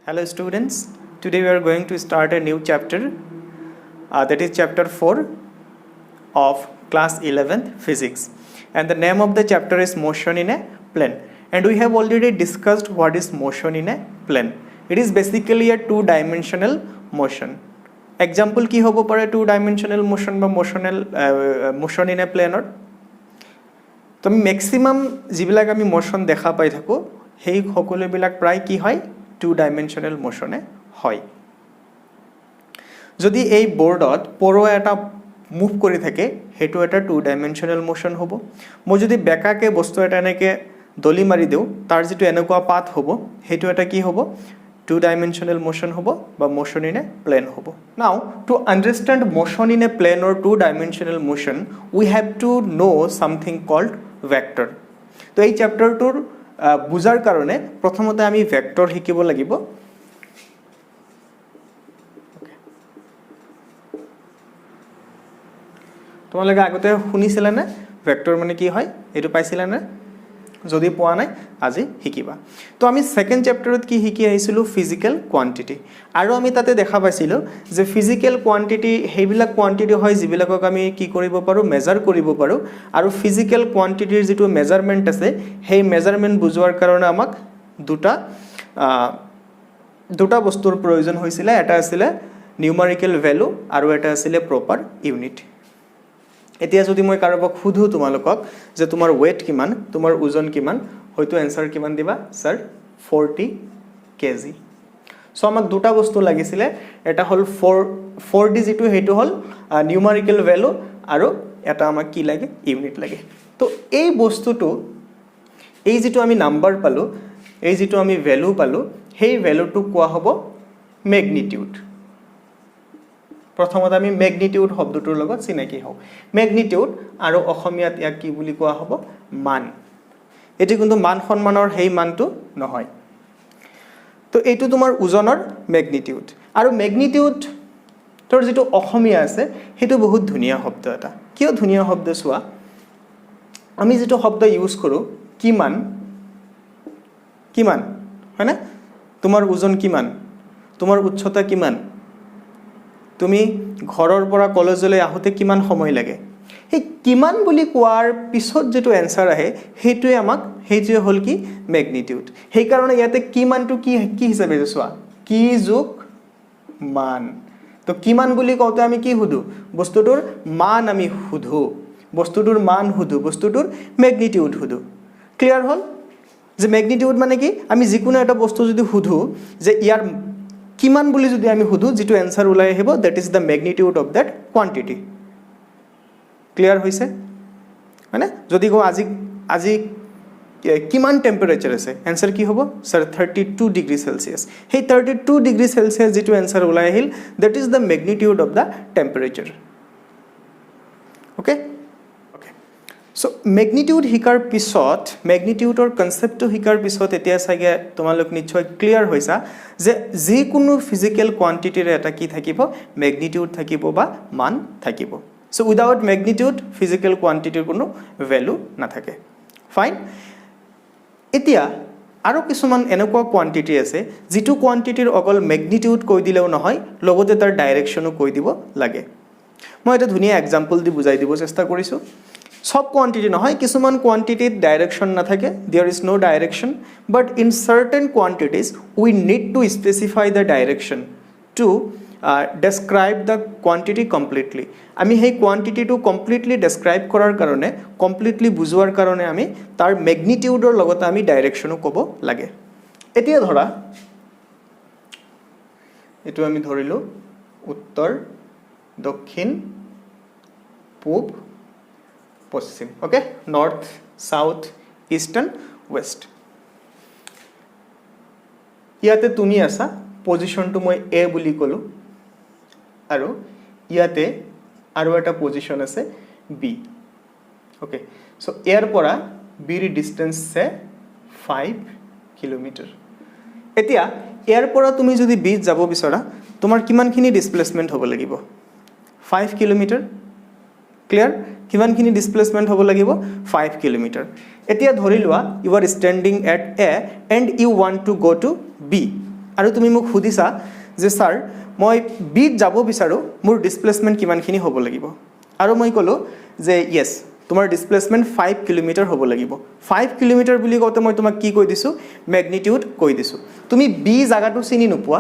Hello students, today we are going to start a new chapter that is chapter 4 of class 11th physics, and the name of the chapter is motion in a plane. And we have already discussed what is motion in a plane. It is basically a two-dimensional motion. Example ki hobo pare two-dimensional motion ba motion in a plane or to maximum jibilak ami motion dekha pai thako hei hokole bilak pray ki hoy two-dimensional motion hoy. যদি এই বোর্ডত পৰো এটা move কৰি থাকে হেতু এটা two-dimensional motion হ'ব। মই যদি বেকাকে বস্তু এটা এনেকে দলি মাৰি দেউ তাৰ যেটো এনেকুৱা পাথ হ'ব হেতু এটা কি হ'ব two-dimensional motion হ'ব বা motion in a plane হ'ব। Now to understand motion in a plane or two-dimensional motion we have to know something called vector. তো এই চ্যাপ্টাৰটোৰ বুজাৰ কাৰণে প্ৰথমতে আমি ভেক্টৰ শিকিব লাগিব। তোমালোকে আগতে শুনিছিলা না ভেক্টৰ মানে কি হয় এটো পাইছিলা না যদি পোৱা নাই আজি শিকিবা। তো আমি সেকেন্ড চ্যাপ্টাৰত কি শিকি আহিছিলো ফিজিক্যাল কোয়ান্টিটি আৰু আমি তাতে দেখা পাইছিলো যে ফিজিক্যাল কোয়ান্টিটি হেইবিলাক কোয়ান্টিটি হয় যিবিলাকক আমি কি কৰিব পাৰো মেজাৰ কৰিব পাৰো আৰু ফিজিক্যাল কোয়ান্টিটিৰ যেটো মেজাৰমেন্ট আছে হেই মেজাৰমেন্ট বুজোৱাৰ কাৰণে আমাক দুটা বস্তুৰ প্ৰয়োজন হৈছিল। এটা আছিল নিউমেৰিকেল ভ্যালু আৰু এটা আছিল প্ৰপাৰ ইউনিট। এতিয়া যদি মই কাৰোবাক খুধু তোমালোকক যে তোমাৰ weight কিমান তোমাৰ ওজন কিমান হয়তো आंसर কিমান দিবা স্যার 40 কেজি। সো আমাক দুটা বস্তু লাগিছিল এটা হল 4d যেটো হেতু হল নিউমেৰিকেল ভ্যালু আৰু এটা আমাক কি লাগে ইউনিট লাগে। তো এই বস্তুটো এই যেটো আমি নাম্বার পালো এই যেটো আমি ভ্যালু পালো সেই ভ্যালুটো কোৱা হ'ব ম্যাগনিটিউড। প্ৰথমতে আমি ম্যাগনিটিউড শব্দটোৰ লগত চিনাকি হও। ম্যাগনিটিউড আৰু অসমীয়াত ইয়াক কি বুলি কোৱা হ'ব মান। এটি কিন্তু মান সম্মানৰ হেই মানটো নহয়। তো এইটো তোমাৰ ওজনৰ ম্যাগনিটিউড আৰু ম্যাগনিটিউড তোৰ যেটো অসমীয়া আছে হেতু বহুত ধুনিয়া শব্দ এটা। কিয় ধুনিয়া শব্দ সোৱা আমি যেটো শব্দ ইউজ কৰো কিমান কিমান হয় না তোমাৰ ওজন কিমান তোমাৰ উচ্চতা কিমান তুমি ঘৰৰ পৰা কলেজলৈ আহোতে কিমান সময় লাগে এই কিমান বুলি কোৱাৰ পিছত যেটো आंसर আহে হেতুৱে আমাক হেতুৱে হল কি ম্যাগনিটিউড। সেই কাৰণে ইয়াতে কিমানটো কি হিচাপে চোৱা কি যোগ মান। তো কিমান বুলি কওতে আমি কি হুদু বস্তুটোৰ মান আমি হুদু বস্তুটোৰ মান হুদু বস্তুটোৰ ম্যাগনিটিউড হুদু। ক্লিয়াৰ হল যে ম্যাগনিটিউড মানে কি আমি যিকোনো এটা বস্তু যদি হুদু যে ইয়াৰ কিমান বুলি যদি আমি হুদু যেটো आंसर ওলাই আহিব that is the magnitude of that quantity. Clear হইছে মানে যদি কো আজি কিমান টেম্পারেচার আছে आंसर কি হ'ব স্যার 32 ডিগ্রি সেলসিয়াস। সেই 32 ডিগ্রি সেলসিয়াস যেটো आंसर ওলাই আহিল that is the magnitude of the temperature. Okay okay so magnitude হিকাৰ পিছত ম্যাগনিটিউডৰ কনসেপ্টটো হিকাৰ পিছত এতিয়া সাগে তোমালোক নিশ্চয় ক্লিয়াৰ হৈছা যে যি কোনো ফিজিক্যাল কোয়ান্টিটিৰ এটা কি থাকিব ম্যাগনিটিউড থাকিব বা মান থাকিব। সো উইদাউট ম্যাগনিটিউড ফিজিক্যাল কোয়ান্টিটিৰ কোনো ভ্যালু নাথাকে। ফাইন। এতিয়া আৰু কিছুমান এনেকুৱা কোয়ান্টিটি আছে যেটো কোয়ান্টিটিৰ অকল ম্যাগনিটিউড কৈ দিলেও নহয় লগতে তাৰ ডাইৰেকশনো কৈ দিব লাগে। মই এটা ধুনিয়া এক্সাম্পল দি বুজাই দিব চেষ্টা কৰিছো। সব কোয়ান্টিটি নহয় কিছুমান কোয়ান্টিটিত ডাইরেকশন না থাকে there is no direction but in certain quantities we need to specify the direction to describe the quantity completely. আমি সেই কোয়ান্টিটিটো কমপ্লিটলি ডেসক্রাইব কৰাৰ কাৰণে কমপ্লিটলি বুজোৱাৰ কাৰণে আমি তাৰ ম্যাগনিটিউডৰ লগত আমি ডাইৰেকশনো ক'ব লাগে। এতিয়া ধৰা এটো আমি ধৰিলো উত্তৰ দক্ষিণ পূব পশ্চিম। Okay north south eastern West. ইয়াতে তুমি আছা পজিশনটো মই এ বুলি কলো আৰু ইয়াতে আৰু এটা পজিশন আছে বি। ওকে সো এৰ পৰা বিৰ ডিসটেন্স আছে 5 কিলোমিটাৰ। এতিয়া এৰ পৰা তুমি যদি বি যাব বিচৰা তোমাৰ কিমানখিনি ডিসপ্লেসমেন্ট হ'ব লাগিব 5 কিলোমিটাৰ। ক্লিয়াৰ কিমানখিনি ডিসপ্লেসমেন্ট হ'ব লাগিব 5 কিলোমিটাৰ। এতিয়া ধৰি লোৱা you are standing at A and you want to go to B আৰু তুমি মোক সুধিছা যে স্যাৰ মই বিত যাব বিচাৰো মোৰ ডিসপ্লেসমেন্ট কিমানখিনি হ'ব লাগিব আৰু মই ক'লো যে ইয়েস তোমাৰ ডিসপ্লেসমেন্ট 5 কিলোমিটাৰ হ'ব লাগিব 5 কিলোমিটাৰ বুলি কওঁতে মই তোমাক কি কৈ দিছো ম্যাগনিটিউড কৈ দিছো তুমি বি জায়গাটো চিনি নোপোৱা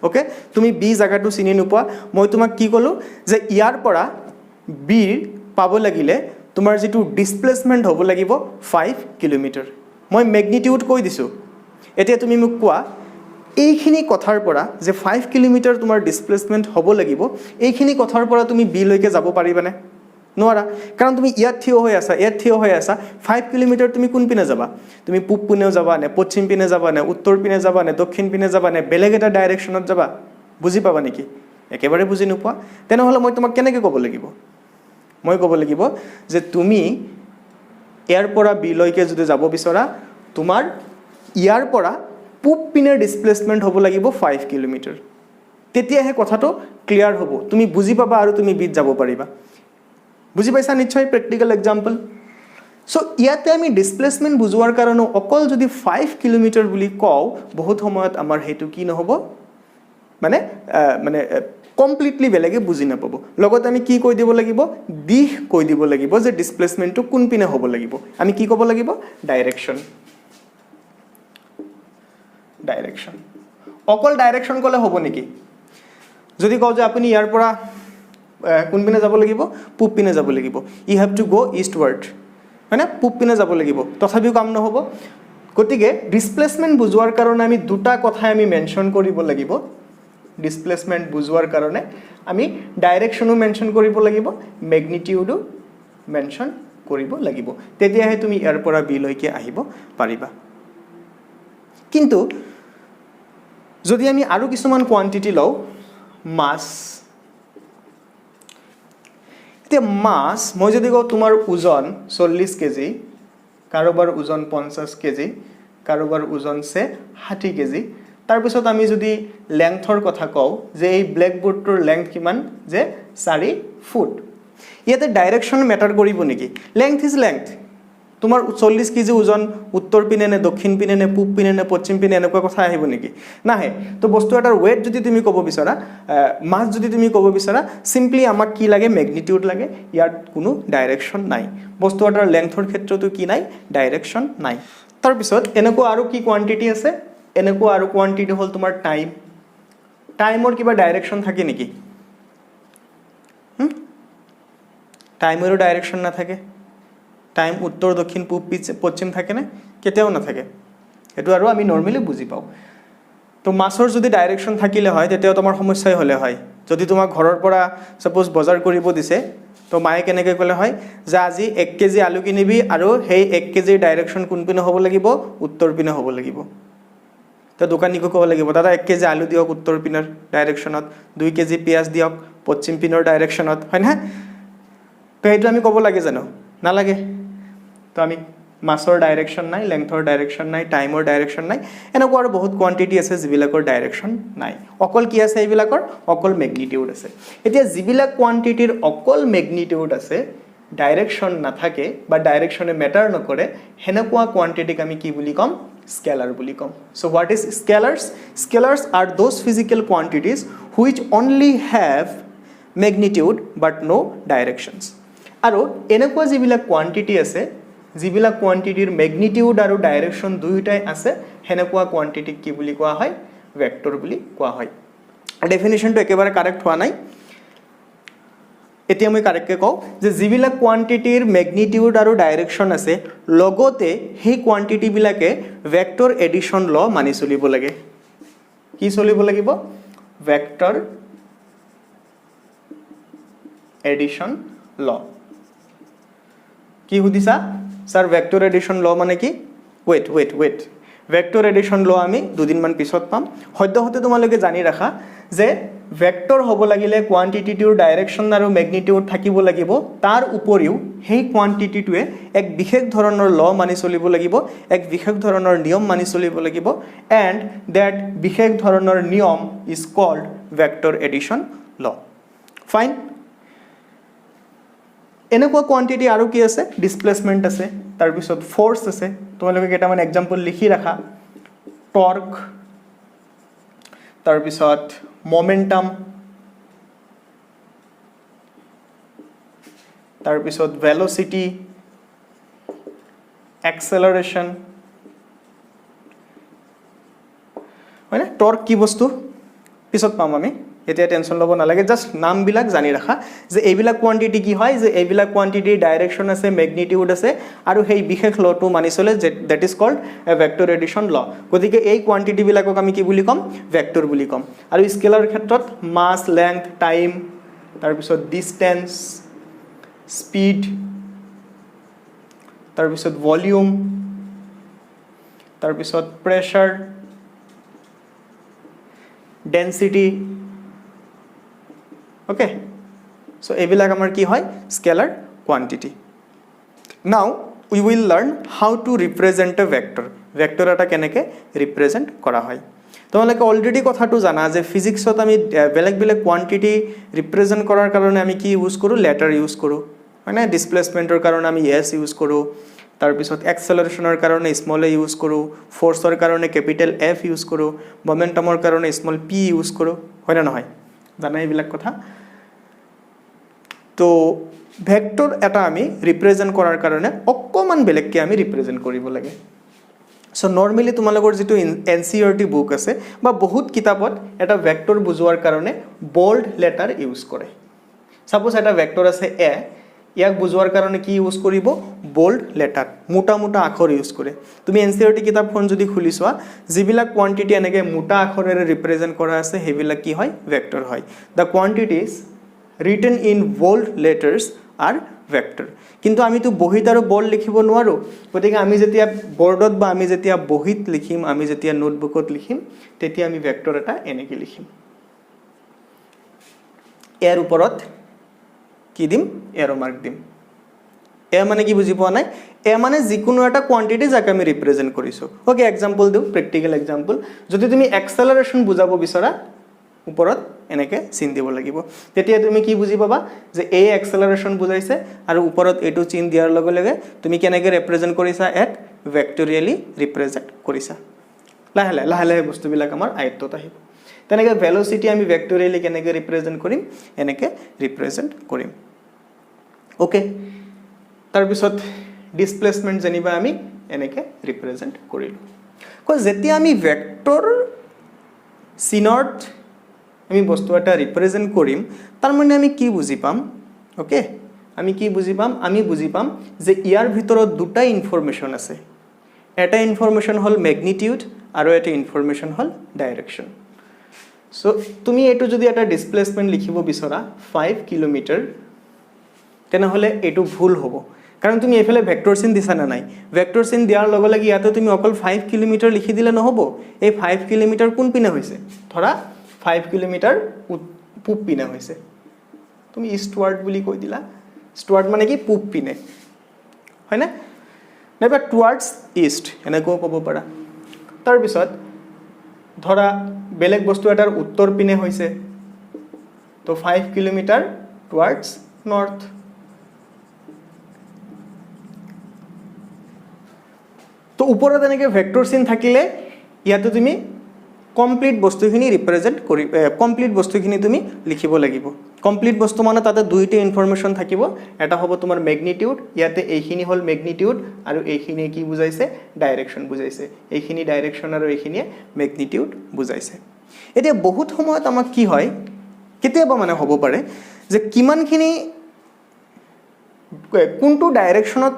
ওকে তুমি বি জায়গাটো চিনি নোপোৱা মই তোমাক কি ক'লো যে ইয়াৰ পৰা বি পাব লাগিলে তোমাৰ যেটো ডিসপ্লেসমেন্ট হ'ব লাগিব 5 কিলোমিটাৰ মই ম্যাগনিটিউড কৈ দিছো এতিয়া তুমি মোক কোৱা এইখিনি কথাৰ পৰা যে 5 কিলোমিটাৰ তোমাৰ ডিসপ্লেসমেন্ট হ'ব লাগিব এইখিনি কথাৰ পৰা তুমি বি লৈকে যাব পাৰিবানে নোৱাৰা কাৰণ তুমি ইয়াত থিয় হৈ আছা 5 কিলোমিটাৰ তুমি কোন পিনে যাবা তুমি পূব পিনেও যাবা নে পশ্চিম পিনে যাবা নে উত্তৰ পিনে যাবা নে দক্ষিণ পিনে যাবা নে বেলেগ এটা ডাইৰেকশনত যাবা বুজি পাবা নেকি একেবাৰে বুজি নোপোৱা তেনেহলে মই তোমাক কেনেকৈ ক'ব লাগিব মই ক'ব লাগিব যে তুমি ইয়াৰ পৰা বি লৈকে যদি যাব বিচৰা তোমাৰ ইয়াৰ পৰা পূব পিনে ডিসপ্লেসমেন্ট হ'ব লাগিব 5 কিলোমিটাৰ তেতিয়াহে কথাটো ক্লিয়াৰ হ'ব তুমি বুজি পাবা আৰু তুমি বিত যাব পাৰিবা বুজি পাইছা নিশ্চয় প্ৰ্যাকটিক্যাল এক্সাম্পল সো ইয়াতে আমি ডিসপ্লেসমেন্ট বুজোৱাৰ কাৰণে অকল যদি 5 কিলোমিটাৰ বুলি কও বহুত সময়ত আমাৰ হেতু কি নহব মানে কমপ্লিটলি বেলেগে বুজি নাপাব লগত আমি কি কৈ দিব লাগিব দিশ কৈ দিব লাগিব যে ডিসপ্লেসমেন্টটো কোন পিনে হ'ব লাগিব আমি কি ক'ব লাগিব ডাইৰেকশন অকল ডাইৰেকশন ক'লে হ'ব নেকি যদি কও যে আপুনি ইয়াৰ পৰা কোন পিনে যাব লাগিব পূব পিনে যাব লাগিব ইউ হ্যাভ টু গো ইষ্টৱাৰ্ড মানে পূব পিনে যাব লাগিব তথাপিও কাম নহব গতিকে ডিসপ্লেসমেন্ট বুজোৱাৰ কাৰণে আমি দুটা কথা আমি মেনশন কৰিব লাগিব ডিসপ্লেসমেন্ট বুজোৱাৰ কাৰণে আমি ডাইৰেকশনো মেনশন কৰিব লাগিব ম্যাগনিটিউডো মেনশন কৰিব লাগিব তেতিয়াহে তুমি ইয়াৰ পৰা বি লৈকে আহিব পাৰিবা কিন্তু যদি আমি আৰু কিছুমান কোৱান্টিটি লও মাস তে মাস মই যদি কও তোমাৰ ওজন 40 কেজি কাৰোবাৰ ওজন 50 কেজি কাৰোবাৰ ওজন 60 কেজি তাৰ পিছত আমি যদি লেংথৰ কথা কও যে এই ব্ল্যাকবোৰ্ডৰ লেংথ কিমান যে 4 ফুট ইয়াতে ডাইৰেকশন মেটাৰ কৰিব নেকি লেংথ ইজ লেংথ তোমাৰ 40 কেজি ওজন উত্তৰ পিনে নে দক্ষিণ পিনে নে পূব পিনে নে পশ্চিম পিনে এনেকুৱা কথা আহিব নেকি নাহে তো বস্তু এটাৰ ওয়েট যদি তুমি ক'ব বিচৰা মাস যদি তুমি ক'ব বিচৰা সিম্পলি আমাক কি লাগে ম্যাগনিটিউড লাগে ইয়াৰ কোনো ডাইৰেকশন নাই বস্তু এটাৰ লেংথৰ ক্ষেত্ৰতো কি নাই ডাইৰেকশন নাই তাৰ পিছত এনেকুৱা আৰু কি কোৱান্টিটি আছে এনেকুৱা আৰু কোৱান্টিটি হল তোমাৰ টাইমৰ কিবা ডাইৰেকশন থাকে নেকি টাইমৰো ডাইৰেকশন না থাকে টাইম উত্তৰ দক্ষিণ পূব পশ্চিম থাকে না কেতিয়াও না থাকে এটো আৰু আমি নৰমালি বুজি পাও তো মাছৰ যদি ডাইৰেকশন থাকিলে হয় তেতিয়া তোমাৰ সমস্যাই হলে হয় যদি তোমাক ঘৰৰ পৰা সাপোজ বজাৰ কৰিব দিছে তো মায়ে কেনেকৈ কলে হয় যে আজি 1 কেজি আলু কিনিবি আৰু সেই 1 কেজিৰ ডাইৰেকশন কোন পিনে হ'ব লাগিব উত্তৰ পিনে হ'ব লাগিব তো দোকানীক ক'ব লাগিব দাদা 1 কেজি আলু দিয়ক উত্তৰ পিনৰ ডাইৰেকশনত 2 কেজি পিয়াজ দিয়ক পশ্চিম পিনৰ ডাইৰেকশনত হয় না তো এইটো আমি ক'ব লাগে জানো নালাগে তো আমি মাছৰ ডাইৰেকশন নাই লেংথৰ ডাইৰেকশন নাই টাইমৰ ডাইৰেকশন নাই এনেকুৱা আৰু বহুত কোৱান্টিটি আছে যিবিলাকৰ ডাইৰেকশন নাই অকল কি আছে এইবিলাকৰ অকল ম্যাগনিটিউড আছে এতিয়া যিবিলাক কোৱান্টিটিৰ অকল ম্যাগনিটিউড আছে ডাইৰেকশন নাথাকে বা ডাইৰেকশনে মেটাৰ নকৰে হেনেকুৱা কোৱান্টিটিক আমি কি বুলি কম scalar বুলি কম so what is scalars are those physical quantities which only have magnitude but no directions আৰু এনেকুৱা যিবিলাক কোৱান্টিটি আছে যিবিলাক কোৱান্টিটিৰ ম্যাগনিটিউড আৰু ডাইৰেকশন দুইটাই আছে হেনেকুৱা কোৱান্টিটিক কি বুলি কোৱা হয় ভেক্টৰ বুলি কোৱা হয় ডেফিনিশনটো একেবাৰে কাৰেক্ট হোৱা নাই এতিয়া মই কাৰেক্টকে কও যে যিবিলাক কোৱান্টিটিৰ ম্যাগনিটিউড আৰু ডাইৰেকশন আছে লগতে সেই কোৱান্টিটি বিলাকে ভেক্টৰ এডিশন ল মানি চলিব লাগে কি চলিব লাগিব ভেক্টৰ এডিশন ল কি হুদিছা স্যার ভেক্টর এডিশন ল মানে কি ওয়েট ভেক্টর এডিশন ল আমি দুদিন মান পিছত পাম সদ্যহতে তোমালোকে জানি ৰাখা যে ভেক্টৰ হ'ব লাগিলে কোৱান্টিটিটোৰ ডাইৰেকশন আৰু ম্যাগনিটিউড থাকিব লাগিব তাৰ উপৰিও সেই কোৱান্টিটিটোৱে এক বিশেষ ধৰণৰ ল মানি চলিব লাগিব এক বিশেষ ধৰণৰ নিয়ম মানি চলিব লাগিব এন্ড দ্যাট বিশেষ ধৰণৰ নিয়ম ইজ কল্ড ভেক্টৰ এডিশন ল ফাইন এনেকুৱা কোৱান্টিটি আৰু কি আছে ডিসপ্লেসমেন্ট আছে তাৰ পিছত ফোৰ্স আছে তোমালোকে কেইটামান এক্সাম্পল লিখি ৰাখা টৰ্ক তাৰপিছত momentum, তাৰপিছত velocity, acceleration, হয়নে? টৰ্ক কি বস্তু পিছত পাম আমি, এতিয়া টেনশ্যন ল'ব নালাগে, জাষ্ট নামবিলাক জানি ৰাখা যে এইবিলাক কোৱান্টিটি কি হয়, যে এইবিলাক কোৱান্টিটিৰ ডাইৰেকশ্যন আছে, মেগনিটিউড আছে, আৰু সেই বিশেষ লটো মানি চলে that is called a vector addition law. গতিকে এই কোৱান্টিটিবিলাকক আমি কি বুলি ক'ম? ভেক্টৰ বুলি ক'ম। আৰু স্কেলাৰ ক্ষেত্ৰত মাছ, লেংথ, টাইম, তাৰপিছত ডিষ্টেঞ্চ, স্পীড, তাৰপিছত ভলিউম, তাৰপিছত প্ৰেছাৰ, ডেন্সিটি, ওকে। সো এইবিলাক আমাৰ কি হয়? Scalar quantity. Now we will learn how to represent A vector. Vector এটা কেনেকৈ ৰিপ্ৰেজেণ্ট কৰা হয়। তোমালোকে অলৰেডি কথাটো জানা যে ফিজিক্সত আমি বেলেগ বেলেগ কোৱান্টিটি ৰিপ্ৰেজেণ্ট কৰাৰ কাৰণে আমি কি ইউজ কৰোঁ? লেটাৰ ইউজ কৰোঁ, হয়নে? ডিছপ্লেচমেণ্টৰ কাৰণে আমি এছ ইউজ কৰোঁ, তাৰপিছত এক্সেলাৰেশ্যনৰ কাৰণে স্মল এ ইউজ কৰোঁ, ফ'ৰ্চৰ কাৰণে কেপিটেল এফ ইউজ কৰোঁ, মমেণ্টামৰ কাৰণে স্মল পি ইউজ কৰোঁ, হয়নে নহয়? জানা এইবিলাক কথা। তো ভেক্টৰ এটা আমি ৰিপ্ৰেজেণ্ট কৰাৰ কাৰণে অকণমান বেলেগকৈ আমি ৰিপ্ৰেজেণ্ট কৰিব লাগে। সো নৰ্মেলি তোমালোকৰ যিটো NCERT বুক আছে বা বহুত কিতাপত এটা ভেক্টৰ বুজোৱাৰ কাৰণে বল্ড লেটাৰ ইউজ কৰে। সাপোজ এটা ভেক্টৰ আছে এ, ইয়াক বুজোৱাৰ কাৰণে কি ইউজ কৰিব? বল্ড লেটাৰ, মোটা মোটা আখৰ ইউজ কৰে। তুমি NCERT কিতাপখন যদি খুলি চোৱা, যিবিলাক কোৱান্টিটি এনেকৈ মোটা আখৰেৰে ৰিপ্ৰেজেণ্ট কৰা আছে সেইবিলাক কি হয়? ভেক্টৰ হয়। The quantities written in bold letters are vector. কিন্তু আমিতো বহীত আৰু বল্ড লিখিব নোৱাৰোঁ, গতিকে আমি যেতিয়া বৰ্ডত বা আমি যেতিয়া বহীত লিখিম, আমি যেতিয়া নোটবুকত লিখিম, তেতিয়া আমি ভেক্টৰ এটা এনেকৈ লিখিম। ইয়াৰ ওপৰত কি দিম? এৰ' মাৰ্ক দিম। এ মানে কি বুজি পোৱা নাই? এ মানে যিকোনো এটা কোৱান্টিটি যাক আমি ৰিপ্ৰেজেণ্ট কৰিছোঁ। অ'কে, এক্সাম্পল দিওঁ, প্ৰেক্টিকেল এক্সাম্পল। যদি তুমি এক্সেলাৰেশ্যন বুজাব বিচৰা, ওপৰত এনেকৈ চিন দিব লাগিব। তেতিয়া তুমি কি বুজি পাবা? যে এই এক্সেলাৰেশ্যন বুজাইছে আৰু ওপৰত এইটো চিন দিয়াৰ লগে লগে তুমি কেনেকৈ ৰিপ্ৰেজেণ্ট কৰিছা? এক ভেক্টৰিয়েলি ৰিপ্ৰেজেণ্ট কৰিছা। লাহে লাহে লাহে লাহে বস্তুবিলাক আমাৰ আয়ত্তত আহিব। তেনেকৈ ভেল'চিটি আমি ভেক্টৰিয়েলি কেনেকৈ ৰিপ্ৰেজেণ্ট কৰিম? এনেকৈ ৰিপ্ৰেজেণ্ট কৰিম। অ'কে, তাৰপিছত ডিছপ্লেচমেণ্ট যেনিবা আমি এনেকৈ ৰিপ্ৰেজেণ্ট কৰিলোঁ। যেতিয়া আমি ভেক্টৰ চিনত আমি বস্তু এটা ৰিপ্ৰেজেণ্ট কৰিম, তাৰমানে আমি কি বুজি পাম? অ'কে, আমি কি বুজি পাম? আমি বুজি পাম যে ইয়াৰ ভিতৰত দুটা ইনফৰমেশ্যন আছে। এটা ইনফৰমেশ্যন হ'ল মেগনিটিউড আৰু এটা ইনফৰমেশ্যন হ'ল ডাইৰেকশ্যন। সো তুমি এইটো যদি এটা ডিছপ্লেচমেণ্ট লিখিব বিচৰা 5 কিলোমিটাৰ, তেনেহ'লে এইটো ভুল হ'ব, কাৰণ তুমি এইফালে ভেক্টৰ চিন দিছা নে নাই? ভেক্টৰ চিন দিয়াৰ লগে লগে ইয়াতে তুমি অকল 5 কিলোমিটাৰ লিখি দিলে নহ'ব। এই 5 কিলোমিটাৰ কোন পিনে হৈছে? ধৰা 5 কিলোমিটাৰ পূব পিনে হৈছে, তুমি ইষ্টৱাৰ্ড বুলি কৈ দিলা। ইষ্টৱাৰ্ড মানে কি? পূব পিনে, হয়নে? নাইবা টুৱাৰ্ডছ ইষ্ট এনেকৈও ক'ব পাৰা। তাৰপিছত ধৰা বেলেগ বস্তু এটাৰ উত্তৰ পিনে হৈছে, তো 5 কিলোমিটাৰ টুৱাৰ্ডছ নৰ্থ। তো ওপৰত এনেকৈ ভেক্টৰ চিন থাকিলে ইয়াতে তুমি কমপ্লিট বস্তুখিনি ৰিপ্ৰেজেণ্ট কৰি কমপ্লিট বস্তুখিনি তুমি লিখিব লাগিব। কমপ্লিট বস্তু মানে তাতে দুইটা ইনফৰমেশ্যন থাকিব। এটা হ'ব তোমাৰ মেগনিটিউড, ইয়াতে এইখিনি হ'ল মেগনিটিউড আৰু এইখিনিয়ে কি বুজাইছে? ডাইৰেকশ্যন বুজাইছে। এইখিনি ডাইৰেকশ্যন আৰু এইখিনিয়ে মেগনিটিউড বুজাইছে। এতিয়া বহুত সময়ত আমাক কি হয়, কেতিয়াবা মানে হ'ব পাৰে যে কিমানখিনি কোনটো ডাইৰেকশ্যনত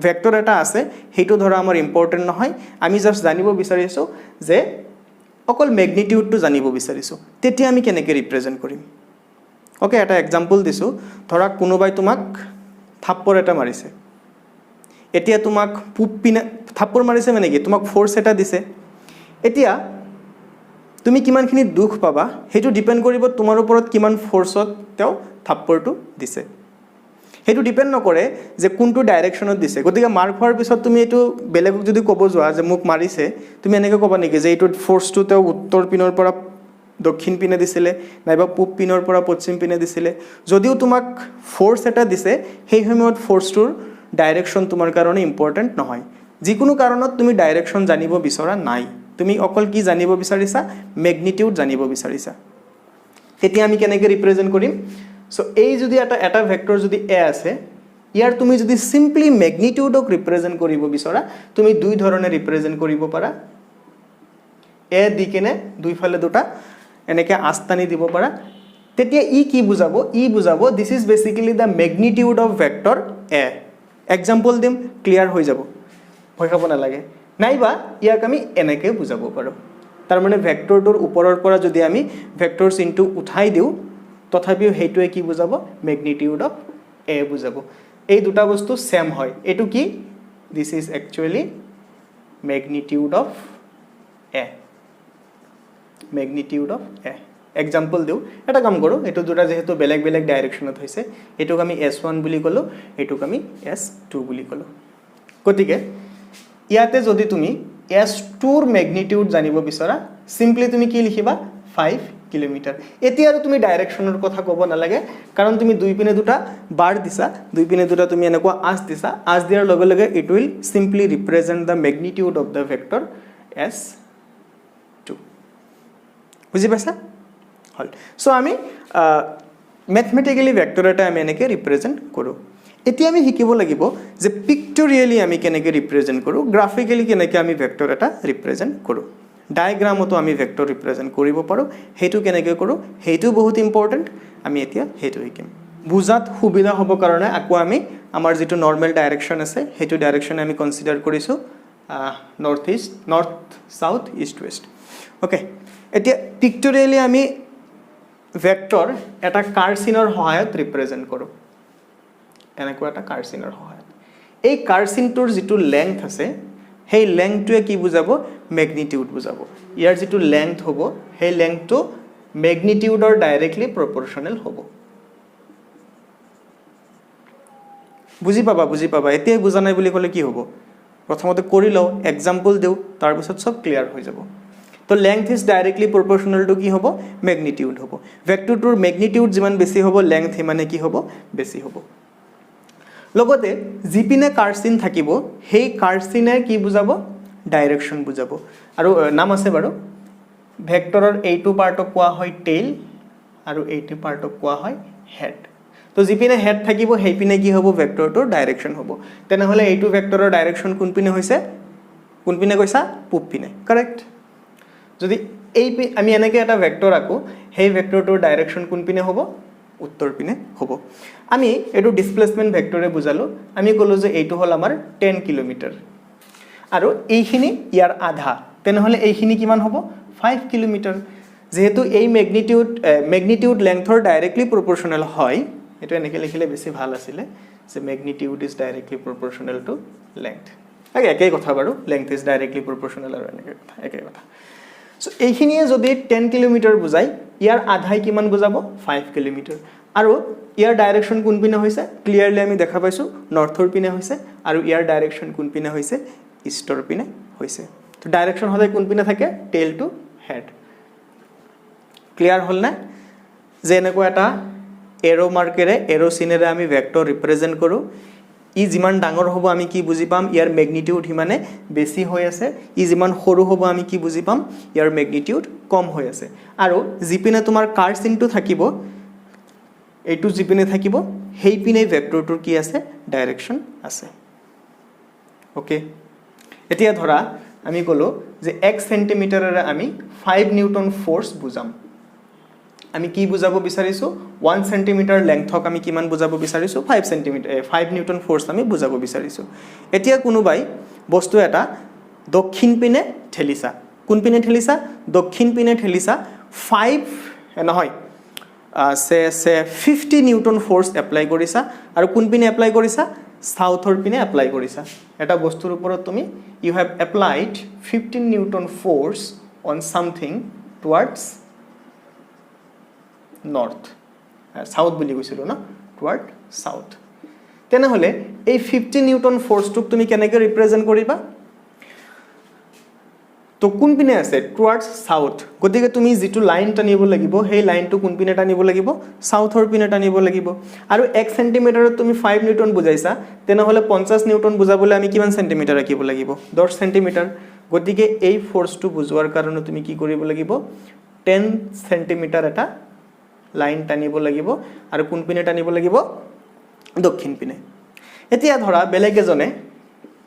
ভেক্টৰ এটা আছে সেইটো ধৰা আমাৰ ইম্পৰ্টেণ্ট নহয়। আমি জাষ্ট জানিব বিচাৰিছোঁ যে অকল মেগনিটিউডটো জানিব বিচাৰিছোঁ, তেতিয়া আমি কেনেকৈ ৰিপ্ৰেজেণ্ট কৰিম? অ'কে, এটা এক্সাম্পল দিছোঁ। ধৰা কোনোবাই তোমাক থাপ্পৰ এটা মাৰিছে। এতিয়া তোমাক পূব পিনে থাপ্পৰ মাৰিছে মানে কি? তোমাক ফ'ৰ্চ এটা দিছে। এতিয়া তুমি কিমানখিনি দুখ পাবা সেইটো ডিপেণ্ড কৰিব তোমাৰ ওপৰত কিমান ফ'ৰ্চত তেওঁ থাপ্পৰটো দিছে। সেইটো ডিপেণ্ড নকৰে যে কোনটো ডাইৰেকশ্যনত দিছে। গতিকে মাৰ খোৱাৰ পিছত তুমি এইটো বেলেগক যদি ক'ব যোৱা যে মোক মাৰিছে, তুমি এনেকৈ ক'বা নেকি যে এইটো ফ'ৰ্চটো তেওঁ উত্তৰ পিনৰ পৰা দক্ষিণ পিনে দিছিলে নাইবা পূব পিনৰ পৰা পশ্চিম পিনে দিছিলে? যদিও তোমাক ফ'ৰ্চ এটা দিছে, সেই সময়ত ফ'ৰ্চটোৰ ডাইৰেকশ্যন তোমাৰ কাৰণে ইম্পৰ্টেণ্ট নহয়। যিকোনো কাৰণত তুমি ডাইৰেকশ্যন জানিব বিচৰা নাই, তুমি অকল কি জানিব বিচাৰিছা ম্যাগনিটিউড জানিব বিচাৰিছা তেতিয়া আমি কেনেকৈ ৰিপ্ৰেজেন্ট কৰিম সো এই যদি এটা ভেক্টৰ যদি a আছে ইয়াৰ তুমি যদি সিম্পলি ম্যাগনিটিউডক ৰিপ্ৰেজেন্ট কৰিব বিচৰা তুমি দুই ধৰণে ৰিপ্ৰেজেন্ট কৰিব পাৰা a দি কেনে দুইফালে দুটা এনেকৈ আস্তানি দিব পাৰা তেতিয়া ই কি বুজাব ই বুজাব this is basically the magnitude of vector a example দিম ক্লিয়াৰ হৈ যাব ভয় খাব নালাগে নাইবা ইয়াক আমি এনেকৈ বুজাব পাৰো তাৰ মানে ভেক্টৰটোৰ ওপৰৰ পৰা যদি আমি ভেক্টৰ চিনটো উঠাই দিও তথাপিও হেইটোৱে কি বুজাব ম্যাগনিটিউড অফ a বুজাব এই দুটা বস্তু সেম হয় এটো কি this is actually magnitude of a magnitude of a example দিও এটা কাম কৰো এটো দুটা যেহেতু বেলেগ বেলেগ ডাইৰেকশনত হৈছে এটোক আমি s1 বুলি কলো এটোক আমি s2 বুলি কলো গতিকে ইয়াতে যদি তুমি s2 ৰ ম্যাগনিটিউড জানিব বিচৰা সিম্পলি তুমি কি লিখিবা 5 কিলোমিটাৰ এতিয়া আৰু তুমি ডাইৰেকশনৰ কথা ক'ব নালাগে কাৰণ তুমি দুই পিনে দুটা বাৰ দিছা দুই পিনে দুটা তুমি এনেকুৱা আস দিছা আস দিয়াৰ লগে লগে it will simply represent the magnitude of the vector s2 বুজি পাইছা হল সো আমি ম্যাথমেটিক্যালি ভেক্টৰ এটা আমি এনেকৈ ৰিপ্ৰেজেন্ট কৰো এতিয়া আমি শিকিব লাগিব যে পিক্টোৰিয়েলি আমি কেনেকৈ ৰিপ্ৰেজেন্ট কৰো গ্ৰাফিক্যালি কেনেকৈ আমি ভেক্টৰ এটা ৰিপ্ৰেজেন্ট কৰো ডায়াগ্ৰামতো আমি ভেক্টৰ ৰিপ্ৰেজেন্ট কৰিব পাৰো হেতু কেনেকৈ কৰো হেতু বহুত ইম্পৰ্টেন্ট আমি এতিয়া হেতু শিকিম বুজাত সুবিধা হ'ব কাৰণে আকো আমি আমাৰ যেটো নৰমাল ডাইৰেকশন আছে হেতু ডাইৰেকশন আমি কনসিডাৰ কৰিছো north east north south east West okay এতিয়া পিক্টোৰিয়েলি আমি ভেক্টৰ এটা কাৰ্চিনৰ সহায়ত ৰিপ্ৰেজেন্ট কৰো এনেকুৱা এটা কাৰ্চিনৰ সহায়ত এই কাৰ্চিনটোৰ যেটো লেংথ আছে সেই লেংথটোৱে কি বুজাব ম্যাগনিটিউড বুজাব ইয়াৰ যেটো লেংথ হ'ব সেই লেংথটো ম্যাগনিটিউডৰ ডাইৰেক্টলি প্ৰপৰশনাল হ'ব বুজি পাবা এতিয়া বুজা নাই বুলি ক'লে কি হ'ব প্ৰথমতে কৰি লও এক্সাম্পল দিও তাৰ পিছত সব ক্লিয়াৰ হৈ যাব তো length is directly proportional to কি হ'ব magnitude হ'ব ভেক্টৰটোৰ magnitude যিমান বেছি হ'ব length হিমানে কি হ'ব বেছি হ'ব লগতে জিপিনে কাৰ্চিন থাকিব সেই কাৰ্চিনে কি বুজাব ডাইৰেকশন বুজাব আৰু নাম আছে বাৰু ভেক্টৰৰ এইটো পাৰ্টক কোৱা হয় টেইল আৰু এইটো পাৰ্টক কোৱা হয় হেড তো জিপিনে হেড থাকিব হেইপিনে কি হ'ব ভেক্টৰটোৰ ডাইৰেকশন হ'ব তেনেহলে এইটো ভেক্টৰৰ ডাইৰেকশন কোনপিনে হৈছে কোনপিনে কৈছা পূবপিনে কাৰেক্ট যদি এই আমি এনেকৈ এটা ভেক্টৰ আকো সেই ভেক্টৰটোৰ ডাইৰেকশন কোনপিনে হ'ব উত্তৰ পিনে হ'ব আমি এটো ডিসপ্লেসমেন্ট ভেক্টৰে বুজালো আমি কলো যে এইটো হল আমাৰ 10 কিলোমিটাৰ আৰু এইখিনি ইয়াৰ আধা তেনেহলে এইখিনি কিমান হ'ব 5 কিলোমিটাৰ যেহেতু এই ম্যাগনিটিউড লেংথৰ ডাইৰেক্টলি প্ৰপৰশনাল হয় এটো এনেকৈ লিখিলে বেছি ভাল আছিল যে magnitude is directly proportional to length একেই কথা বাৰু লেংথ ইজ ডাইৰেক্টলি প্ৰপৰশনাল আৰু একেই কথা সো এইখিনিয়ে যদি 10 কিলোমিটাৰ বুজাই ইয়াৰ আধাই কিমান বুজাব 5 কিলোমিটাৰ আৰু ইয়াৰ ডাইৰেকশন কোনপিনে হৈছে ক্লিয়াৰলি আমি দেখা পাইছো নৰ্থৰ পিনে হৈছে আৰু ইয়াৰ ডাইৰেকশন কোনপিনে হৈছে ইষ্টৰ পিনে হৈছে তো ডাইৰেকশন হলে কোনপিনে থাকে টেইল টু হেড ক্লিয়াৰ হল না যে এনেকুৱা এটা এৰো মাৰ্কেৰে এৰো চিনেৰে আমি ভেক্টৰ ৰিপ্ৰেজেন্ট কৰো ই যিমান ডাঙৰ হ'ব আমি কি বুজি পাম ইয়াৰ ম্যাগনিটিউড হিমানে বেছি হৈ আছে ই যিমান সৰু হ'ব আমি কি বুজি পাম ইয়াৰ ম্যাগনিটিউড কম হৈ আছে আৰু জিপিনে তোমাৰ কাৰ্চিনটো থাকিব এইটো জিপিনে থাকিব হেইপিনে ভেক্টৰটোৰ কি আছে ডাইৰেকশন আছে ওকে এতিয়া ধৰা আমি কলো যে 1 সেন্টিমিটাৰৰে আমি 5 নিউটন ফোৰ্স বুজাম আমি কি বুজাব বিচাৰিছো 1 সেন্টিমিটাৰ লেংথক আমি কিমান বুজাব বিচাৰিছো 5 সেন্টিমিটাৰ 5 নিউটন ফোৰ্স আমি বুজাব বিচাৰিছো এতিয়া কোনোবাই বস্তু এটা দক্ষিণ পিনে ঠেলিছা কোন পিনে ঠেলিছা দক্ষিণ পিনে ঠেলিছা 5 নহয় সে 50 নিউটন ফোর্স এপ্লাই কৰিছা আৰু কোন পিনে এপ্লাই কৰিছা সাউথৰ পিনে এপ্লাই কৰিছা এটা বস্তুৰ ওপৰত তুমি you have applied 15 newton force on something towards north south বুলি কৈছিলো না টুৱাৰ্ড সাউথ তেনেহলে এই 50 নিউটন ফোৰ্সটোক তুমি কেনেকৈ ৰিপ্ৰেজেন্ট কৰিবা তো কোন পিনে আছে টুৱাৰ্ডছ সাউথ গতিকে তুমি যেটো লাইন টানিব লাগিব সেই লাইনটো কোন পিনে টানিব লাগিব সাউথৰ পিনে টানিব লাগিব আৰু 1 সেন্টিমিটাৰত তুমি 5 নিউটন বুজাইছা তেনেহলে 50 নিউটন বুজাবলৈ আমি কিমান সেন্টিমিটাৰ ৰাখিব লাগিব 10 সেন্টিমিটাৰ গতিকে এই ফোৰ্সটো বুজোৱাৰ কাৰণে তুমি কি কৰিব লাগিব 10 সেন্টিমিটাৰ এটা লাইন টানিব লাগিব আৰু কোন পিনে টানিব লাগিব দক্ষিণ পিনে এতিয়া ধৰা বেলেগ এজনে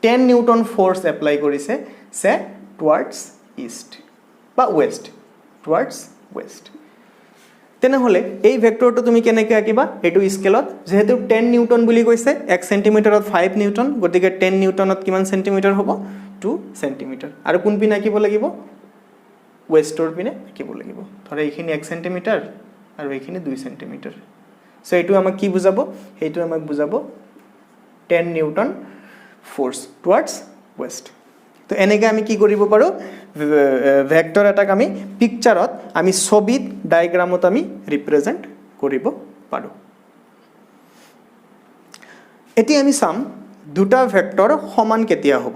10 নিউটন ফোৰ্স এপ্লাই কৰিছে সে টুৱাৰ্ডছ ইষ্ট বা ওয়েস্ট টুৱাৰ্ডছ ওয়েস্ট তেনেহলে এই ভেক্টৰটো তুমি কেনেকৈ আঁকিবা এটো স্কেলত যেহেতু 10 নিউটন বুলি কৈছে 1 সেন্টিমিটাৰত 5 নিউটন গতিকে 10 নিউটনত কিমান সেন্টিমিটাৰ হ'ব 2 সেন্টিমিটাৰ আৰু কোন পিনে আঁকিব লাগিব ওয়েস্টৰ পিনে আঁকিব লাগিব ধৰা এইখিনি 1 সেন্টিমিটাৰ আৰু এইখিনি 2 সেন্টিমিটাৰ সো এটো আমাক কি বুজাব হেইটো আমাক বুজাব 10 নিউটন ফোর্স টুৱাৰ্ডছ ওয়েস্ট তো এনেকৈ আমি কি কৰিব পাৰো ভেক্টৰ এটাক আমি পিকচাৰত আমি ছবিত ডায়াগ্ৰামত আমি ৰিপ্ৰেজেন্ট কৰিব পাৰো এটি আমি চাম দুটা ভেক্টৰ সমান কেতিয়া হ'ব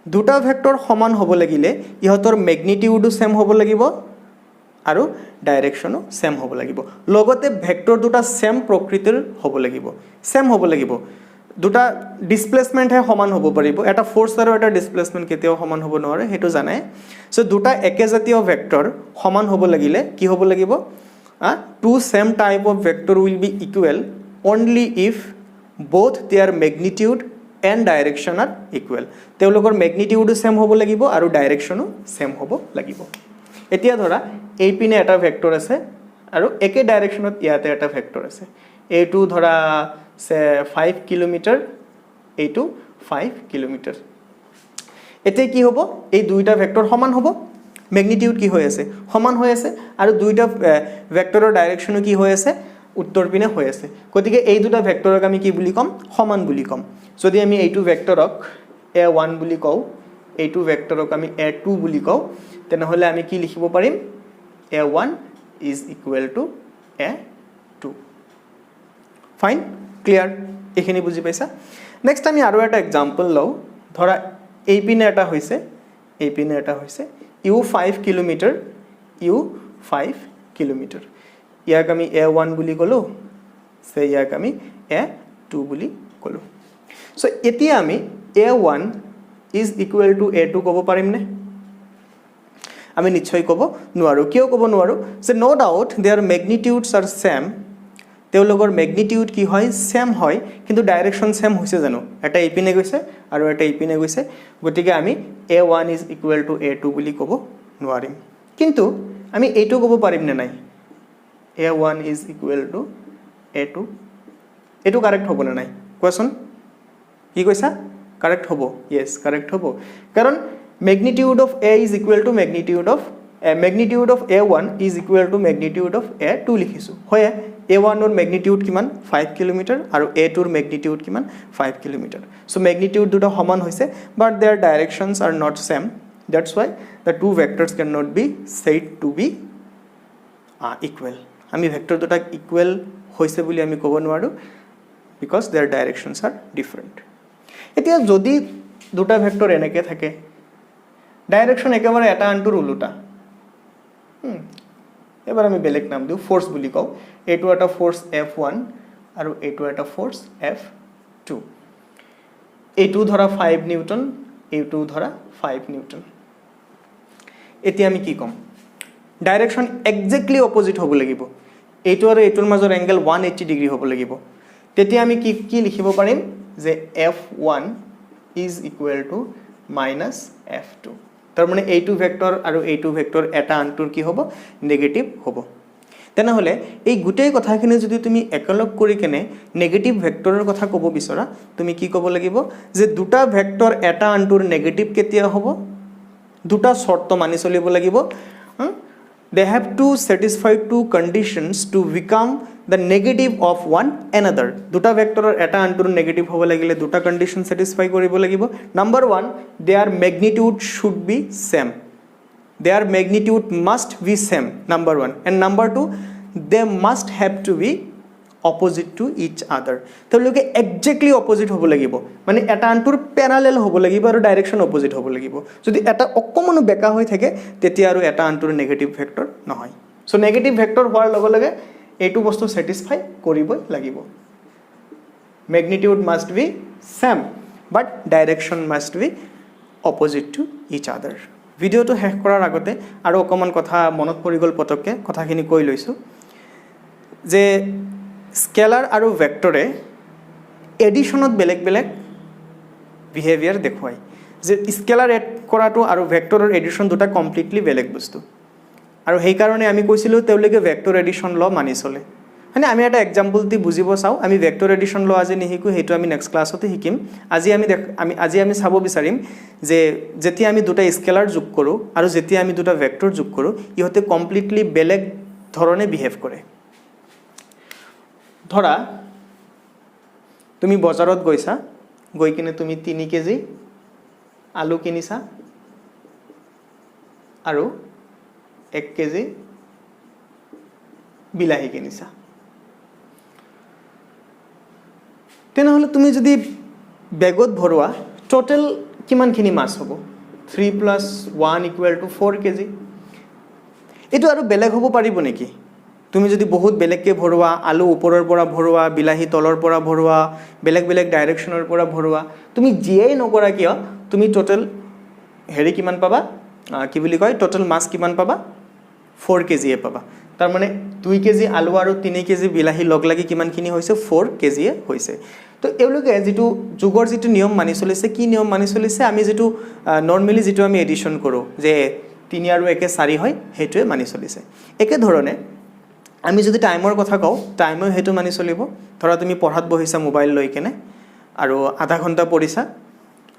দুটা ভেক্টৰ সমান হ'ব লাগিলে ইহতৰ ম্যাগনিটিউডো সেম হ'ব লাগিব আৰু ডাইৰেকশনো সেম হ'ব লাগিব লগতে ভেক্টৰ দুটা সেম প্ৰকৃতিৰ হ'ব লাগিব দুটা ডিসপ্লেসমেন্ট হে সমান হ'ব পাৰিব এটা ফোৰ্স আৰু এটা ডিসপ্লেসমেন্ট কেতিয়াও সমান হ'ব নোৱাৰে হেতু জানাই সো দুটা একেজাতীয় ভেক্টৰ সমান হ'ব লাগিলে কি হ'ব লাগিব two same type of vector will be equal only if both their magnitude and direction are equal তেওলোকৰ ম্যাগনিটিউডো সেম হ'ব লাগিব আৰু ডাইৰেকশনো সেম হ'ব লাগিব এতিয়া ধৰা এই পিনে এটা ভেক্টৰ আছে আৰু একে ডাইৰেকশনত ইয়াতে এটা ভেক্টৰ আছে এইটো ধৰা সে 5 কিলোমিটাৰ এইটো 5 কিলোমিটাৰ এতে কি হ'ব এই দুইটা ভেক্টৰ সমান হ'ব ম্যাগনিটিউড কি হৈ আছে সমান হৈ আছে আৰু দুইটা ভেক্টৰৰ ডাইৰেকশনো কি হৈ আছে উত্তৰ পিনে হৈ আছে গতিকে এই দুটা ভেক্টৰক আমি কি বুলি কম সমান বুলি কম যদি আমি এইটো ভেক্টৰক a1 বুলি কও এইটো ভেক্টৰক আমি a2 বুলি কও তেনেহলে আমি কি লিখিব পাৰিম a1 is equal to a2 fine clear এখানে বুঝি পাইছা নেক্সট আমি আরো একটা एग्जांपल লও ধরা এই পিনে এটা হইছে এই পিনে এটা হইছে u 5 কিলোমিটার u 5 কিলোমিটার ইয়াক আমি a1 বুলি কলো সে ইয়াক আমি a2 বুলি কলো সো এতিয়া আমি a1 is equal to a2 কব পাৰিম নে আমি নিশ্চয় কব নোৱাৰো কিয় কব নোৱাৰো যে নো doubt there magnitudes R same তেওলোকৰ ম্যাগনিটিউড কি হয় সেম হয় কিন্তু ডাইৰেকশন সেম হৈছে জানো এটা এইপিনে গৈছে আৰু এটা এইপিনে গৈছে গতিকে আমি a1 is equal to a2 বুলি কব নোৱাৰিম কিন্তু আমি এইটো কব পাৰিম নে নাই a1 is equal to a2 এটো কাৰেক্ট হ'ব নে নাই কোৱাচোন কি কৈছা কাৰেক্ট হ'ব yes কাৰেক্ট হ'ব কাৰণ magnitude of a is equal to magnitude of a1 is equal to magnitude of a2 লিখিছো হয় a1 or magnitude কিমান 5 কিলোমিটার আৰু a2 ৰ magnitude কিমান 5 কিলোমিটার so magnitude দুটা সমান হৈছে but their directions are not same that's why the two vectors cannot be said to be equal আমি ভেক্টৰ দুটা ইকুৱেল হৈছে বুলি আমি ক'ব নোৱাৰো because their directions are different এতিয়া যদি দুটা ভেক্টৰ এনেকে থাকে ডাইৰেকশন একেবাৰে এটা আনটোৰ উল্টা এবাৰ আমি বেলেগ নাম দিও ফোৰ্স বুলি কও এটো এটা ফোৰ্স f1 আৰু এটো এটা ফোৰ্স f2 এটো ধৰা 5 নিউটন এটো ধৰা 5 নিউটন এতিয়া আমি কি কম ডাইৰেকশন এক্স্যাক্টলি অপোজিট হ'ব লাগিব এটো আৰু এটোৰ মাজৰ এংগল 180 ডিগ্ৰী হ'ব লাগিব তেতিয়া আমি কি লিখিব পাৰিম যে f1 is equal to minus f2 তাৰ মানে এইটো ভেক্টৰ আৰু এইটো ভেক্টৰ এটা আনটোৰ কি হ'ব নেগেটিভ হ'ব তেনেহলে এই গুটেই কথাখিনি যদি তুমি একলগ কৰি কেনে নেগেটিভ ভেক্টৰৰ কথা ক'ব বিচৰা তুমি কি ক'ব লাগিব যে দুটা ভেক্টৰ এটা আনটোৰ নেগেটিভ কেতিয়া হ'ব দুটা শর্ত মানি চলিব লাগিব they have to satisfy two conditions to become the negative of one another দুটা ভেক্টৰৰ এটা আনটোৰ নেগেটিভ হ'ব লাগিলে দুটা কন্ডিশন satisfy কৰিব লাগিব number 1 their magnitude should be same their magnitude must be same number 1 and number 2 they must have to be opposite to each other তেওঁলোকে exactly opposite হ'ব লাগিব মানে এটা আনটোৰ প্যাৰালেল হ'ব লাগিব আৰু ডাইৰেকশন অপোজিট হ'ব লাগিব যদি এটা অকমানো বেকা হৈ থাকে তেতিয়া আৰু এটা আনটোৰ নেগেটিভ ভেক্টৰ নহয় সো নেগেটিভ ভেক্টৰ হোৱাৰ লগে লগে এইটো বস্তু স্যাটিসফাই কৰিবই লাগিব magnitude must be same but direction must be opposite to each other. ভিডিওটো শেষ কৰাৰ আগতে আৰু অকমান কথা মনত পৰি গ'ল পটককে কথাখিনি কৈ লৈছো যে স্কেলাৰ আৰু ভেক্টৰে এডিশনত বেলেগ বেলেগ বিহেভিয়াৰ দেখুৱায় যে স্কেলাৰ এড কৰাটো আৰু ভেক্টৰৰ এডিশন দুটা কমপ্লিটলি বেলেগ বস্তু আৰু সেই কাৰণে আমি কৈছিলো তেওঁলোকে ভেক্টৰ এডিশন ল মানি চলে মানে আমি এটা এক্সাম্পল দি বুজিব চাও আমি ভেক্টৰ এডিশন ল আজি নিহিকো হেতু আমি নেক্সট ক্লাছতে শিকিম আজি আমি চাব বিচাৰিম যে যেতিয়া আমি দুটা স্কেলাৰ যোগ কৰো আৰু যেতিয়া আমি দুটা ভেক্টৰ যোগ কৰো ইহতে কমপ্লিটলি বেলেগ ধৰণে বিহেভ কৰে ধৰা তুমি বজাৰত গৈছা গৈ কিনে তুমি 3 কেজি আলু কিনিছা আৰু 1 কেজি বিলাহী কিনিছা তেনেহলে তুমি যদি বেগত ভৰোৱা টোটাল কিমানখিনি মাছ হ'ব 3 + 1 = 4 কেজি এটো আৰু বেলেগ হ'ব পাৰিব নেকি তুমি যদি বহুত বেলেগকে ভৰোৱা আলু ওপৰৰ পৰা ভৰোৱা বিলাহী তলৰ পৰা ভৰোৱা বেলেগ বেলেগ ডাইৰেকশনৰ পৰা ভৰোৱা তুমি জিয়াই নকৰা কিয় তুমি টোটাল হেৰি কিমান পাবা কি বুলি কয় টোটাল মাছ কিমান পাবা 4 কেজি পাবা তাৰ মানে 2 কেজি আলু আৰু 3 কেজি বিলাহী লগ লাগি কিমানখিনি হৈছে 4 কেজি হৈছে তো এওলোকে যেটো যুগৰ যেটো নিয়ম মানি চলিছে কি নিয়ম মানি চলিছে আমি যেটো নরমালি যেটো আমি এডিশন কৰো যে 3 আৰু 1 4 হয় হেতুৱে মানি চলিছে একে ধৰণে আমি যদি টাইমৰ কথা কও টাইমও হেতু মানি চলিব ধৰা তুমি পঢ়াত বহিছা মোবাইল লৈ কেনে আৰু আধা ঘন্টা পঢ়িছা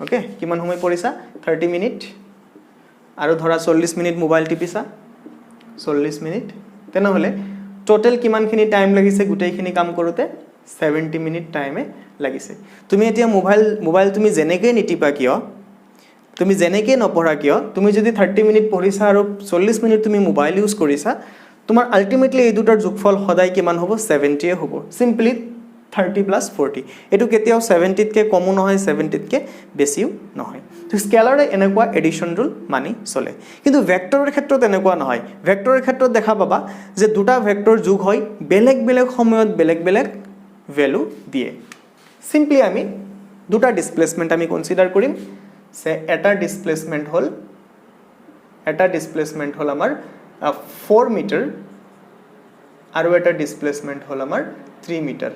ওকে কিমান সময় পঢ়িছা 30 মিনিট আৰু ধৰা 40 মিনিট মোবাইল টিপিছা 40 মিনিট তেনেহলে টোটাল কিমানখিনি টাইম লাগিছে গুটেইখিনি কাম কৰোতে 70 মিনিট টাইমে লাগিছে তুমি এতিয়া মোবাইল তুমি জেনেকে নিটিপা কিয় তুমি জেনেকে নপঢ়া কিয় তুমি যদি 30 মিনিট পঢ়িছা আৰু 40 মিনিট তুমি মোবাইল ইউজ কৰিছা তোমাৰ আলটিমেটলি এই দুটাৰ যোগফল সদায় কিমান হ'ব 70 এ হ'ব সিম্পলি 30 + 40 এটো কেতিয়াও 70 তকে কমো নহয় 70 তকে বেছিও নহয় তো স্কেলাৰে এনেকুৱা এডিশন ৰুল মানি চলে কিন্তু ভেক্টৰৰ ক্ষেত্ৰত এনেকুৱা নহয় ভেক্টৰৰ ক্ষেত্ৰত দেখা পাবা যে দুটা ভেক্টৰ যোগ হয় বেলেগ বেলেগ সময়ত বেলেগ বেলেগ ভ্যালু দিয়ে সিম্পলি আমি দুটা ডিসপ্লেসমেন্ট আমি কনসিডার কৰিম সে এটা ডিসপ্লেসমেন্ট হল আমাৰ 4 মিটাৰ আৰু এটা ডিসপ্লেসমেন্ট হল আমাৰ 3 মিটাৰ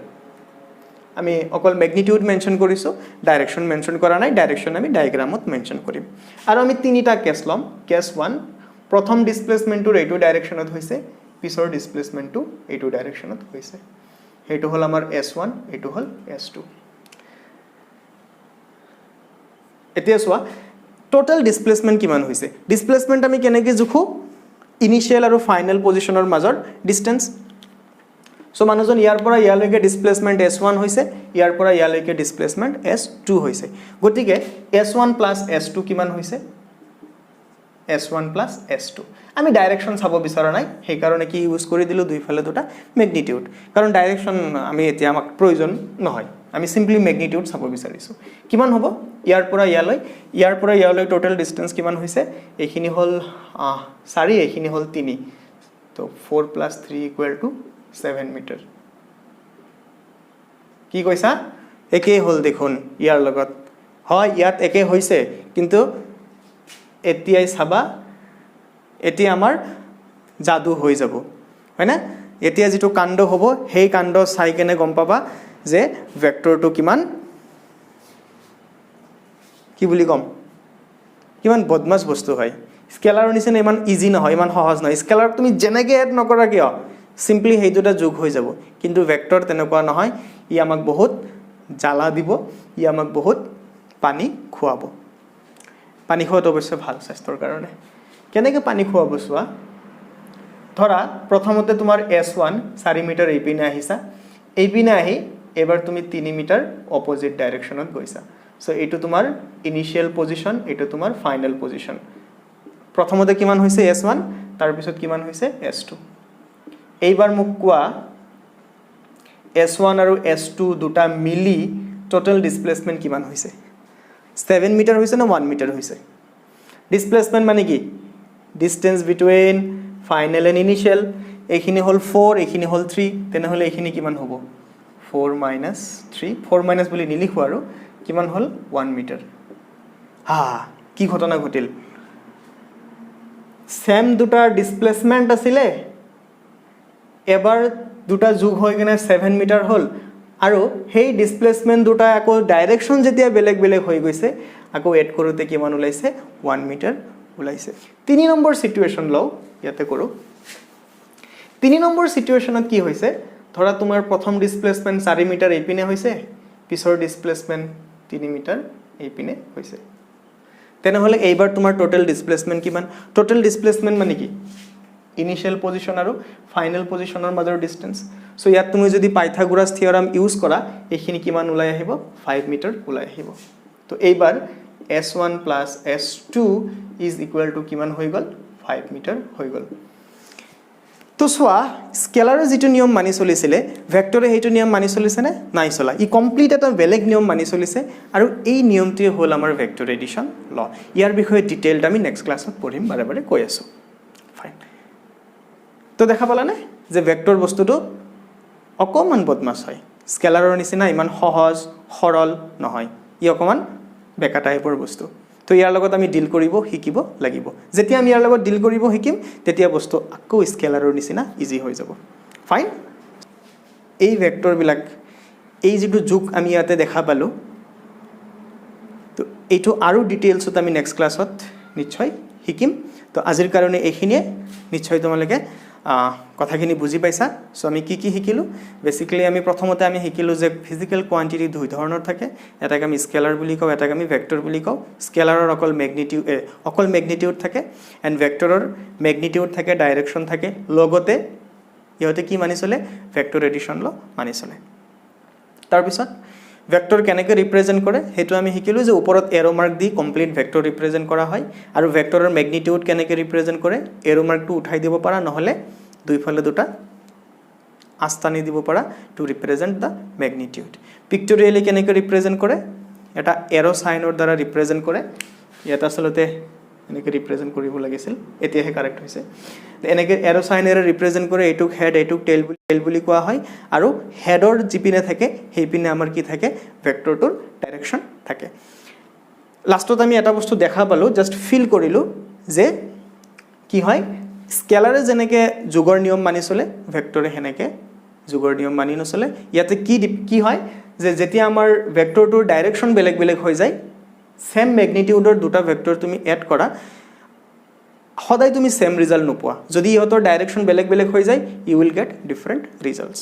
আমি অকল ম্যাগনিটিউড মেনশন কৰিছো ডাইৰেকশন মেনশন কৰা নাই ডাইৰেকশন আমি ডায়াগ্ৰামত মেনশন কৰিম আৰু আমি তিনিটা কেস লম কেস 1 প্ৰথম ডিসপ্লেসমেন্টৰ এইটো ডাইৰেকশনত হৈছে পিছৰ ডিসপ্লেসমেন্টটো এইটো ডাইৰেকশনত হৈছে এইটো হল আমাৰ S1 এইটো হল S2 এতিয়া সোৱা টোটাল ডিসপ্লেসমেন্ট কিমান হৈছে ডিসপ্লেসমেন্ট আমি কেনেকৈ জুখো ইনিশিয়াল আৰু ফাইনাল পজিশনৰ মাজৰ ডিসটেন্স সো মানুহজন ইয়াৰ পৰা ইয়ালৈকে ডিসপ্লেসমেন্ট S1 হৈছে ইয়াৰ পৰা ইয়ালৈকে ডিসপ্লেসমেন্ট S2 হৈছে গতিকে S1 + S2 কিমান হৈছে S1 + S2 আমি ডাইৰেকশন চাব বিচৰা নাই সেই কাৰণে কি ইউজ কৰি দিলো দুইফালে দুটা ম্যাগনিটিউড কাৰণ ডাইৰেকশন আমি এতিয়া আমাক প্ৰয়োজন নহয় আমি সিম্পলি ম্যাগনিটিউড চাব বিচাৰিছো কিমান হ'ব ইয়াৰ পৰা ইয়ালৈ টোটাল ডিসটেন্স কিমান হৈছে এইখিনি হল 4 এইখিনি হল 3 তো 4 + 3 = 7 মিটাৰ কি কৈছা একে হল দেখুন ইয়াৰ লগত হয় ইয়াত একে হৈছে কিন্তু এতিয়াই চাবা এতিয়া আমাৰ জাদু হৈ যাব হয় না এতিয়া যেটো কাণ্ড হ'ব সেই কাণ্ড চাই কেনে গম পাবা যে ভেক্টৰটো কি বুলি কম কিমান বদমাছ বস্তু হয় স্কেলাৰৰ নিচিনা ইমান ইজি নহয় ইমান সহজ নহয় স্কেলাৰ তুমি জেনেকে এড নকৰা কিয় সিম্পলি সেই দুটা যোগ হৈ যাব কিন্তু ভেক্টৰ তেনেকুৱা নহয় ই আমাক বহুত জ্বালা দিব ই আমাক বহুত পানী খুৱাব পানী খোৱাটো অৱশ্যে ভাল স্বাস্থ্যৰ কাৰণে কেনেকৈ পানী খুৱাব চোৱা ধৰা প্ৰথমতে তোমাৰ S1 4 মিটাৰ এইপিনে আহিছা এইপিনে আহি এবাৰ তুমি 3 মিটাৰ অপোজিট ডাইৰেকশনত গৈছা সো এইটো তোমাৰ ইনিশিয়াল পজিশন এইটো তোমাৰ ফাইনাল পজিশন প্ৰথমতে কিমান হৈছে S1 তাৰ পিছত কিমান হৈছে S2 এইবাৰ মোক কোৱা S1 আৰু S2 দুটা মিলি টোটাল ডিসপ্লেসমেন্ট কিমান হৈছে 7 মিটাৰ হৈছে না 1 মিটাৰ হৈছে ডিসপ্লেসমেন্ট মানে কি distance between final and initial এইখিনি হল 4 এইখিনি হল 3 তেনেহলে এইখিনি কিমান হ'ব 4 - 3 4 - বুলি নিলিখো আৰু কিমান হল 1 মিটাৰ কি ঘটনা ঘটিল সেম দুটা ডিসপ্লেসমেন্ট আছিলে এবাৰ দুটা যোগ হৈ কিনে 7 মিটাৰ হ'ল আৰু সেই ডিসপ্লেসমেন্ট দুটা আকৌ ডাইৰেকশন যেতিয়া বেলেগ বেলেগ হৈ গৈছে আকৌ এড কৰোতে কিমান ওলাইছে 1 মিটাৰ ওলাইছে 3 নম্বৰ সিচুৱেশন লও ইয়াতে কৰো 3 নম্বৰ সিচুৱেশনত কি হৈছে ধৰা তোমাৰ প্ৰথম ডিসপ্লেসমেন্ট 4 মিটাৰ এইপিনে হৈছে পিছৰ ডিসপ্লেসমেন্ট 3 মিটাৰ এইপিনে হৈছে তেনেহলে এইবাৰ তোমাৰ টোটাল ডিসপ্লেসমেন্ট কিমান টোটাল ডিসপ্লেসমেন্ট মানে কি ইনিশিয়াল পজিশন আৰু ফাইনাল পজিশনৰ মাজৰ ডিসটেন্স সো ইয়াত তুমি যদি পাইথাগোৰাছ থিওৰাম ইউজ কৰা এইখিনি কিমান ওলাই আহিব 5 মিটাৰ ওলাই আহিব তো এইবাৰ s1 + s2 = কিমান হৈ গল 5 মিটাৰ হৈ গল তো সোয়া স্কেলারে যেটো নিয়ম মানি চলিছিলে ভেক্টরে হেটো নিয়ম মানি চলিছে না নাই চলা ই কমপ্লিট এটা বেলেগ নিয়ম মানি চলিছে আৰু এই নিয়মটি হল আমাৰ ভেক্টৰ এডিশন ল ইয়াৰ বিষয়ে ডিটেইলড আমি নেক্সট ক্লাছত পঢ়িম বাৰে বাৰে কৈ আছো ফাইন তো দেখা পালা না যে ভেক্টৰ বস্তুটো অকমান বদমাছ হয় স্কেলাৰৰ নিচিনা ইমান সহজ সৰল নহয় ই অকমান বেকা টাইপৰ বস্তু তো ইয়াৰ লগত আমি ডিল কৰিব শিকিব লাগিব যেতিয়া আমি ইয়াৰ লগত ডিল কৰিব শিকিম তেতিয়া বস্তু আকৌ স্কেলাৰৰ নিচিনা ইজি হৈ যাব ফাইন এই ভেক্টৰ বিলাক এই যেটো যোগ আমি ইয়াতে দেখা পালো তো এইটো আৰু ডিটেইলছত আমি নেক্সট ক্লাছত নিশ্চয় শিকিম তো আজিৰ কাৰণে এইখিনিয়ে নিশ্চয় তোমালোকে কথাখিনি বুজি পাইছা সো আমি কি কি শিকিলো বেসিক্যালি আমি প্ৰথমতে আমি শিকিলো যে ফিজিক্যাল কোয়ান্টিটি দুই ধৰণৰ থাকে এটাক আমি স্কেলাৰ বুলি কওঁ এটাক আমি ভেক্টৰ বুলি কওঁ স্কেলাৰৰ অকল ম্যাগনিটিউড থাকে এন্ড ভেক্টৰৰ ম্যাগনিটিউড থাকে ডাইৰেকশন থাকে লগতে ইহতে কি মানি চলে ভেক্টৰ এডিশন ল মানি চলে তাৰ পিছত ভেক্টৰ কেনেকৈ ৰিপ্ৰেজেন্ট কৰে হেতু আমি শিকিলো যে ওপৰত এৰো মাৰ্ক দি কমপ্লিট ভেক্টৰ ৰিপ্ৰেজেন্ট কৰা হয় আৰু ভেক্টৰৰ ম্যাগনিটিউড কেনেকৈ ৰিপ্ৰেজেন্ট কৰে এৰো মাৰ্কটো উঠাই দিব পাৰা নহলে দুইফালে দুটা আস্তানি দিব পাৰা টু ৰিপ্ৰেজেন্ট দা ম্যাগনিটিউড পিক্টোৰিয়েলি কেনেকৈ ৰিপ্ৰেজেন্ট কৰে এটা এৰো সাইনৰ দ্বাৰা ৰিপ্ৰেজেন্ট কৰে ইয়াত আসলতে এনেকৈ ৰিপ্ৰেজেন্ট কৰিব লাগিছিল এতিয়াহে কাৰেক্ট হৈছে এনেকৈ এৰো সাইনেৰে ৰিপ্ৰেজেন্ট কৰে এটুক হেড এটুক টেইল বুলি কোৱা হয় আৰু হেডৰ জিপিনে থাকে হেইপিনে আমাৰ কি থাকে ভেক্টৰটোৰ ডাইৰেকশন থাকে লাষ্টত আমি এটা বস্তু দেখা পালো জাস্ট ফিল কৰিলো যে কি হয় স্কেলাৰে যেনেকৈ যোগৰ নিয়ম মানি চলে ভেক্টৰে হেনেকে যোগৰ নিয়ম মানি নচলে ইয়াতে কি হয় যে যেতিয়া আমাৰ ভেক্টৰটোৰ ডাইৰেকশন বেলেগ বেলেগ হৈ যায় সেম ম্যাগনিটিউডৰ দুটা ভেক্টৰ তুমি এড কৰা সদায় তুমি সেম ৰিজাল্ট নোপোৱা যদি ইহতৰ ডাইৰেকশন বেলেগ বেলেগ হৈ যায় ইউ উইল গেট ডিফাৰেন্ট ৰিজাল্টস